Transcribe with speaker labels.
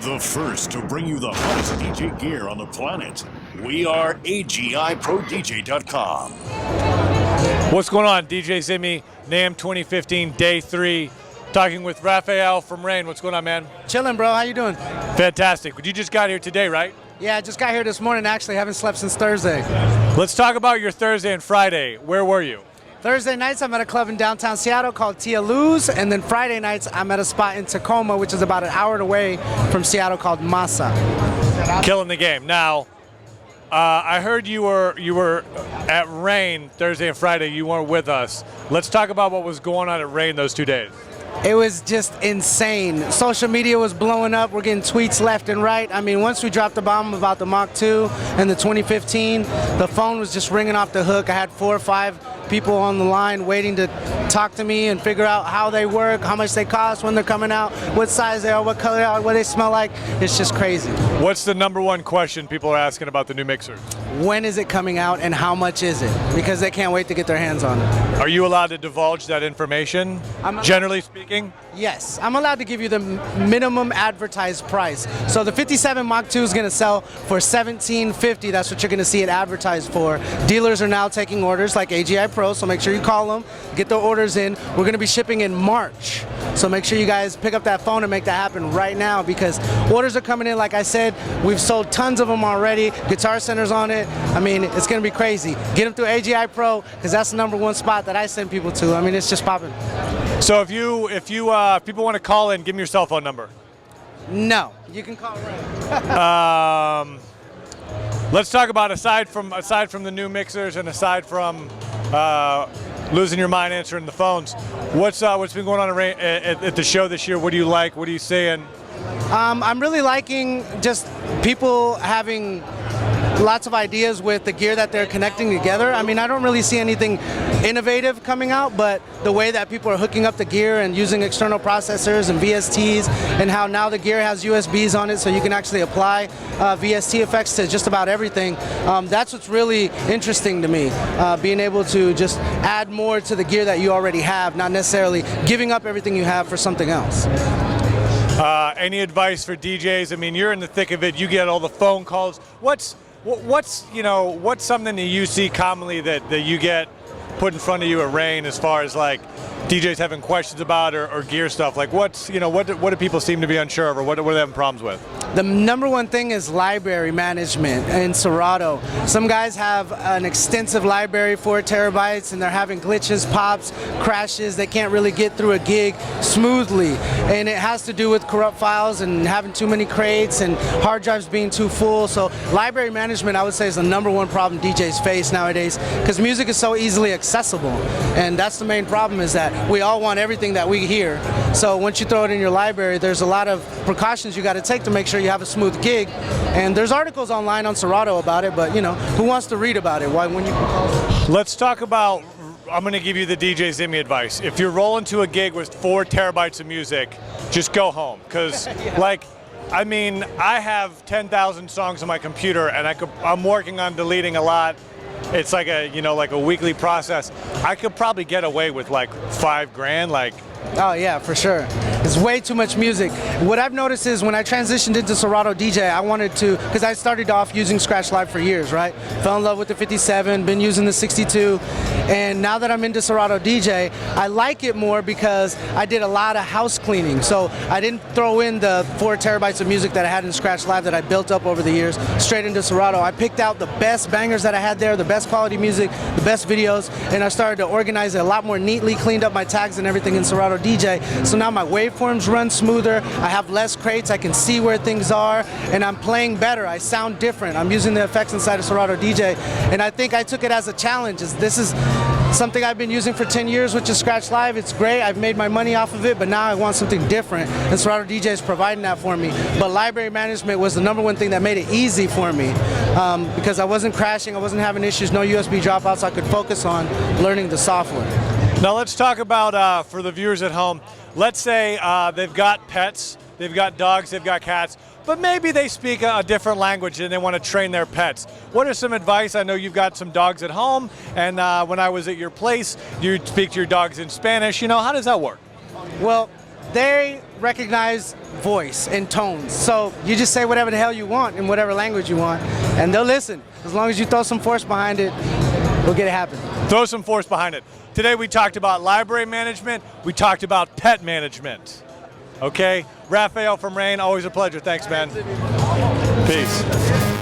Speaker 1: The first to bring you the hottest DJ gear on the planet. We are agiprodj.com.
Speaker 2: What's going on? DJ Zimmie, NAMM 2015, Day 3. Talking with Rafael from RANE. What's going on, man?
Speaker 3: Chilling, bro. How you doing?
Speaker 2: Fantastic. You just got here today, right?
Speaker 3: Yeah, I just got here this morning. Actually, haven't slept since Thursday.
Speaker 2: Let's talk about your Thursday and Friday. Where were you?
Speaker 3: Thursday nights, I'm at a club in downtown Seattle called Tia Lou's, and then Friday nights, I'm at a spot in Tacoma, which is about an hour away from Seattle called Masa.
Speaker 2: Killing the game. Now, I heard you were at RANE Thursday and Friday. You weren't with us. Let's talk about what was going on at RANE those 2 days.
Speaker 3: It was just insane. Social media was blowing up. We're getting tweets left and right. I mean, once we dropped the bomb about the Mach 2 and the 2015, the phone was just ringing off the hook. I had 4 or 5 people on the line waiting to talk to me and figure out how they work, how much they cost, when they're coming out, what size they are, what color they are, what they smell like. It's just crazy.
Speaker 2: What's the #1 question people are asking about the new mixers?
Speaker 3: When is it coming out and how much is it? Because they can't wait to get their hands on it.
Speaker 2: Are you allowed to divulge that information, generally speaking?
Speaker 3: Yes, I'm allowed to give you the minimum advertised price. So the 57 Mach 2 is going to sell for $17.50. That's what you're going to see it advertised for. Dealers are now taking orders like AGI Pro, so make sure you call them, get their orders in. We're going to be shipping in March. So make sure you guys pick up that phone and make that happen right now because orders are coming in. Like I said, we've sold tons of them already. Guitar Center's on it. I mean, it's going to be crazy. Get them through AGI Pro because that's the #1 spot that I send people to. I mean, it's just popping.
Speaker 2: So if people want to call in, give me your cell phone number.
Speaker 3: No, you can call RANE.
Speaker 2: Let's talk about aside from the new mixers and aside from losing your mind answering the phones, what's been going on at the show this year? What do you like? What are you seeing?
Speaker 3: I'm really liking just people having lots of ideas with the gear that they're connecting together. I mean, I don't really see anything innovative coming out, but the way that people are hooking up the gear and using external processors and VSTs and how now the gear has USBs on it so you can actually apply VST effects to just about everything. That's what's really interesting to me, being able to just add more to the gear that you already have, not necessarily giving up everything you have for something else.
Speaker 2: Any advice for DJs? I mean, you're in the thick of it. You get all the phone calls. What's something that you see commonly that you get put in front of you at RANE as far as like DJs having questions about or gear stuff? Like what do people seem to be unsure of or what are they having problems with?
Speaker 3: The #1 thing is library management in Serato. Some guys have an extensive library, 4 terabytes, and they're having glitches, pops, crashes. They can't really get through a gig smoothly. And it has to do with corrupt files and having too many crates and hard drives being too full. So library management, I would say, is the #1 problem DJs face nowadays because music is so easily accessible. And that's the main problem, is that we all want everything that we hear. So once you throw it in your library, there's a lot of precautions you got to take to make sure you have a smooth gig. And there's articles online on Serato about it, but who wants to read about it? Why when you can call it?
Speaker 2: Let's talk about, I'm going to give you the DJ Zimmie advice. If you're rolling to a gig with 4 terabytes of music, just go home. Because I have 10,000 songs on my computer and I'm working on deleting a lot. It's like a weekly process. I could probably get away with like $5,000,
Speaker 3: Oh yeah, for sure. It's way too much music. What I've noticed is when I transitioned into Serato DJ, I wanted to, because I started off using Scratch Live for years, right? Fell in love with the 57, been using the 62, and now that I'm into Serato DJ, I like it more because I did a lot of house cleaning. So I didn't throw in the 4 terabytes of music that I had in Scratch Live that I built up over the years straight into Serato. I picked out the best bangers that I had there, the best quality music, the best videos, and I started to organize it a lot more neatly, cleaned up my tags and everything in Serato DJ. So now my waveforms run smoother, I have less crates, I can see where things are, and I'm playing better. I sound different. I'm using the effects inside of Serato DJ, and I think I took it as a challenge. This is something I've been using for 10 years, which is Scratch Live. It's great. I've made my money off of it, but now I want something different, and Serato DJ is providing that for me. But library management was the #1 thing that made it easy for me because I wasn't crashing, I wasn't having issues, no USB dropouts. I could focus on learning the software.
Speaker 2: Now let's talk about, for the viewers at home, let's say they've got pets, they've got dogs, they've got cats, but maybe they speak a different language and they want to train their pets. What are some advice? I know you've got some dogs at home, and when I was at your place, you speak to your dogs in Spanish. How does that work?
Speaker 3: Well, they recognize voice and tones. So you just say whatever the hell you want in whatever language you want, and they'll listen. As long as you throw some force behind it, we'll get it happen.
Speaker 2: Throw some force behind it. Today we talked about library management. We talked about pet management. Okay? Rafael from RANE, always a pleasure. Thanks, man. Peace.